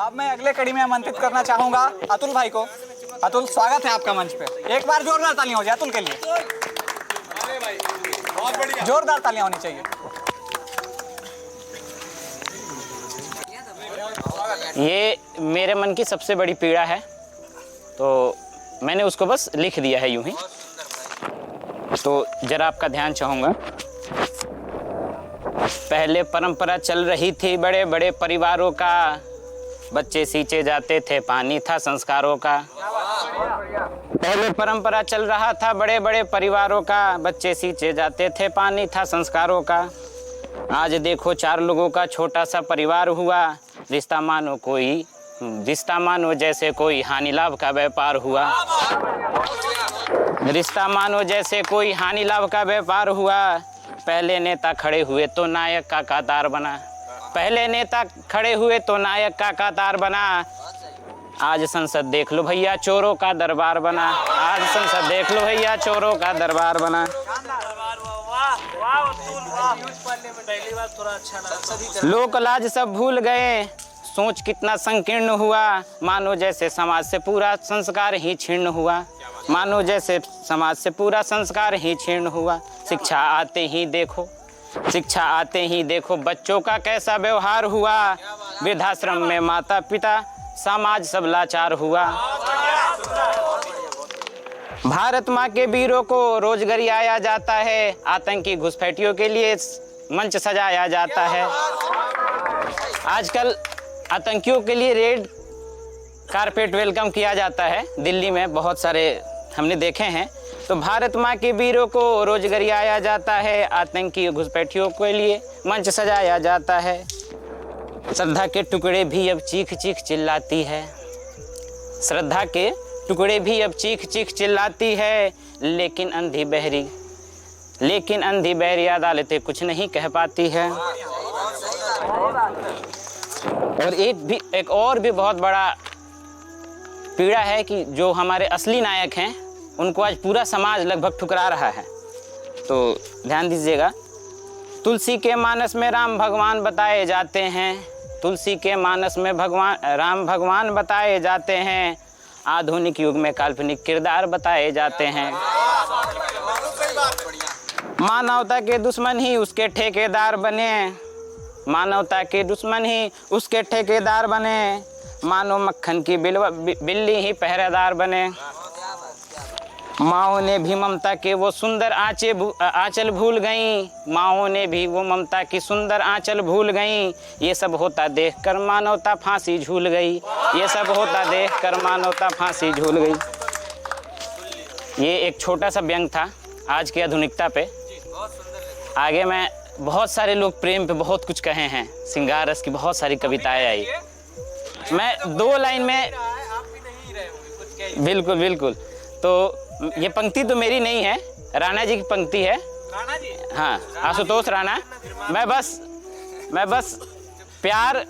अब मैं अगले कड़ी में आमंत्रित करना चाहूंगा अतुल भाई को। अतुल, स्वागत है आपका मंच पे। एक बार जोरदार तालियां हो जाए अतुल के लिए। जोरदार तालियां होनी चाहिए। ये मेरे मन की सबसे बड़ी पीड़ा है, तो मैंने उसको बस लिख दिया है यूं ही। तो जरा आपका ध्यान चाहूँगा। पहले परंपरा चल रही थी बड़े बड़े परिवारों का, बच्चे सींचे जाते थे पानी था संस्कारों का। पहले परंपरा चल रहा था बड़े बड़े परिवारों का, बच्चे सींचे जाते थे पानी था संस्कारों का। आज देखो 4 लोगों का छोटा सा परिवार हुआ, रिश्ता मानो जैसे कोई हानि लाभ का व्यापार हुआ। रिश्ता मानो जैसे कोई हानि लाभ का व्यापार हुआ। पहले नेता खड़े हुए तो नायक का कतार बना, पहले नेता खड़े हुए तो नायक का कतार बना। आज संसद देख लो भैया चोरों का दरबार बना, आज संसद देख लो भैया चोरों का दरबार बना। लोक लाज सब भूल गए, सोच कितना संकीर्ण हुआ। मानो जैसे समाज से पूरा संस्कार ही छीर्ण हुआ, मानो जैसे समाज से पूरा संस्कार ही छीर्ण हुआ। शिक्षा आते ही देखो बच्चों का कैसा व्यवहार हुआ। वृद्धाश्रम में माता पिता समाज सब लाचार हुआ। भारत माँ के वीरों को रोज गरियाया जाता है, आतंकी घुसपैठियों के लिए मंच सजाया जाता है। आजकल आतंकियों के लिए रेड कारपेट वेलकम किया जाता है, दिल्ली में बहुत सारे हमने देखे हैं। तो भारत माँ के वीरों को रोज गरियाया जाता है, आतंकी घुसपैठियों के लिए मंच सजाया जाता है। श्रद्धा के टुकड़े भी अब चीख चीख चिल्लाती है, श्रद्धा के टुकड़े भी अब चीख चीख चिल्लाती है। लेकिन अंधी बहरी अदालतें कुछ नहीं कह पाती है। और एक और भी बहुत बड़ा पीड़ा है कि जो हमारे असली नायक हैं उनको आज पूरा समाज लगभग ठुकरा रहा है। तो ध्यान दीजिएगा। तुलसी के मानस में राम भगवान बताए जाते हैं, तुलसी के मानस में राम भगवान बताए जाते हैं। आधुनिक युग में काल्पनिक किरदार बताए जाते हैं। मानवता के दुश्मन ही उसके ठेकेदार बने, मानवता के दुश्मन ही उसके ठेकेदार बने। मानो मक्खन की बिल्ली ही पहरेदार बने। माओ ने भी ममता के वो सुंदर आंचल भूल गईं, माओ ने भी वो ममता की सुंदर आंचल भूल गईं। ये सब होता देखकर मानवता फांसी झूल गई, ये सब होता देखकर मानवता फांसी झूल गई। ये एक छोटा सा व्यंग था आज की आधुनिकता पे। आगे मैं बहुत सारे लोग प्रेम पे बहुत कुछ कहे हैं, श्रृंगार रस की बहुत सारी कविताएं आई। मैं 2 लाइन में बिल्कुल। तो ये पंक्ति तो मेरी नहीं है, राणा जी की पंक्ति है। राणा जी? हाँ, आशुतोष राणा। मैं बस प्यार,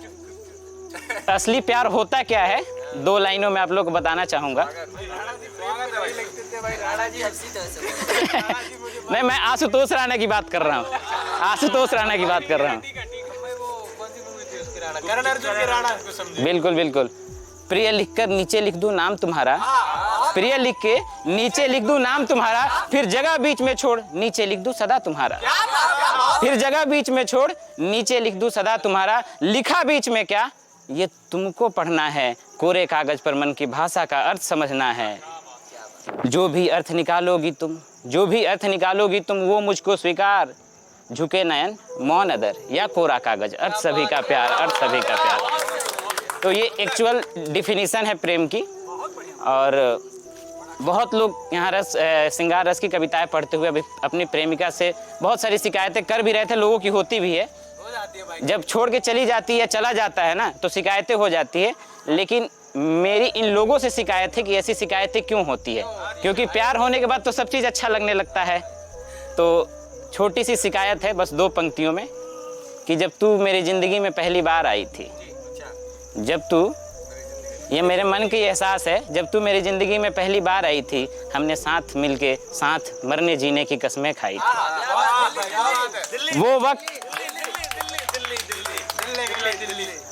असली प्यार होता क्या है 2 लाइनों में आप लोग को बताना चाहूँगा। नहीं, मैं आशुतोष राणा की बात कर रहा हूँ, आशुतोष राणा की बात कर रहा हूँ। बिल्कुल। प्रिय लिखकर नीचे लिख दूं नाम तुम्हारा, प्रिय लिख के नीचे लिख दूं नाम तुम्हारा। फिर जगह बीच में छोड़ नीचे लिख दूं सदा तुम्हारा, फिर जगह बीच में छोड़ नीचे लिख दूं सदा तुम्हारा। लिखा बीच में क्या ये तुमको पढ़ना है, कोरे कागज पर मन की भाषा का अर्थ समझना है। जो भी अर्थ निकालोगी तुम वो मुझको स्वीकार। झुके नयन मौन अदर या कोरा कागज, अर्थ सभी का प्यार, अर्थ सभी का प्यार। तो ये एक्चुअल डिफिनीशन है प्रेम की। और बहुत लोग यहाँ श्रृंगार रस की कविताएं पढ़ते हुए अभी अपनी प्रेमिका से बहुत सारी शिकायतें कर भी रहे थे, लोगों की होती भी है। जब छोड़ के चली जाती है, चला जाता है ना, तो शिकायतें हो जाती है। लेकिन मेरी इन लोगों से शिकायत है कि ऐसी शिकायतें क्यों होती है, क्योंकि प्यार होने के बाद तो सब चीज़ अच्छा लगने लगता है। तो छोटी सी शिकायत है बस 2 पंक्तियों में कि जब तू मेरी ज़िंदगी में पहली बार आई थी, जब तू, ये मेरे मन की एहसास है, जब तू मेरी ज़िंदगी में पहली बार आई थी, हमने साथ मिलके साथ मरने जीने की कसमें खाई थी।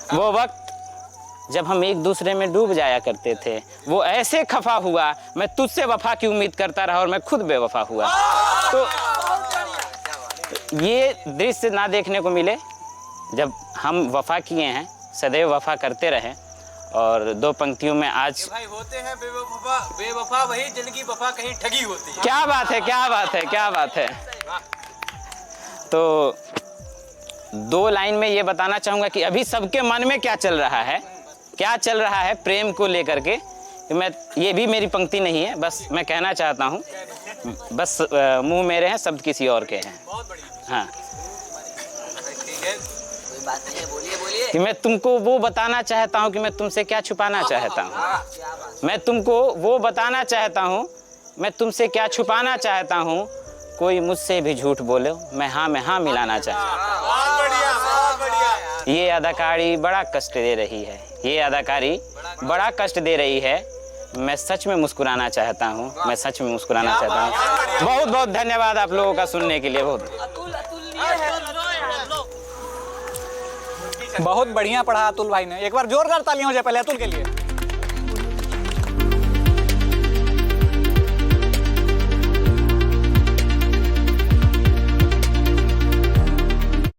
वो वक्त जब हम एक दूसरे में डूब जाया करते थे। वो ऐसे खफा हुआ, मैं तुझसे वफा की उम्मीद करता रहा और मैं खुद बेवफा हुआ। तो ये दृश्य ना देखने को मिले। जब हम वफा किए हैं, सदैव वफा करते रहें। और दो पंक्तियों में आज भाई होते हैं बेवफा, बेवफा वही जिनकी वफा कहीं ठगी होती है। क्या बात है, क्या बात है, क्या बात है। तो दो लाइन में ये बताना चाहूँगा कि अभी सबके मन में क्या चल रहा है, क्या चल रहा है प्रेम को लेकर के। मैं, ये भी मेरी पंक्ति नहीं है, बस मैं कहना चाहता हूँ, बस मुंह मेरे हैं शब्द किसी और के हैं। हाँ, ठीक है, कोई बात नहीं है, बोलिए बोलिए। कि मैं तुमको वो बताना चाहता हूँ कि मैं तुमसे क्या छुपाना चाहता हूँ। मैं तुमको वो बताना चाहता हूँ, मैं तुमसे क्या छुपाना चाहता हूँ। कोई मुझसे भी झूठ बोले, मैं हाँ मिलाना चाहता हूँ। बहुत बढ़िया, बहुत बढ़िया। ये अदाकारी बड़ा कष्ट दे रही है, ये अदाकारी बड़ा कष्ट दे रही है। मैं सच में मुस्कुराना चाहता हूँ, मैं सच में मुस्कुराना चाहता हूँ। बहुत बहुत धन्यवाद आप लोगों का सुनने के लिए। बहुत बढ़िया पढ़ा अतुल भाई ने। एक बार जोरदार तालियां हो जाए पहले अतुल के लिए।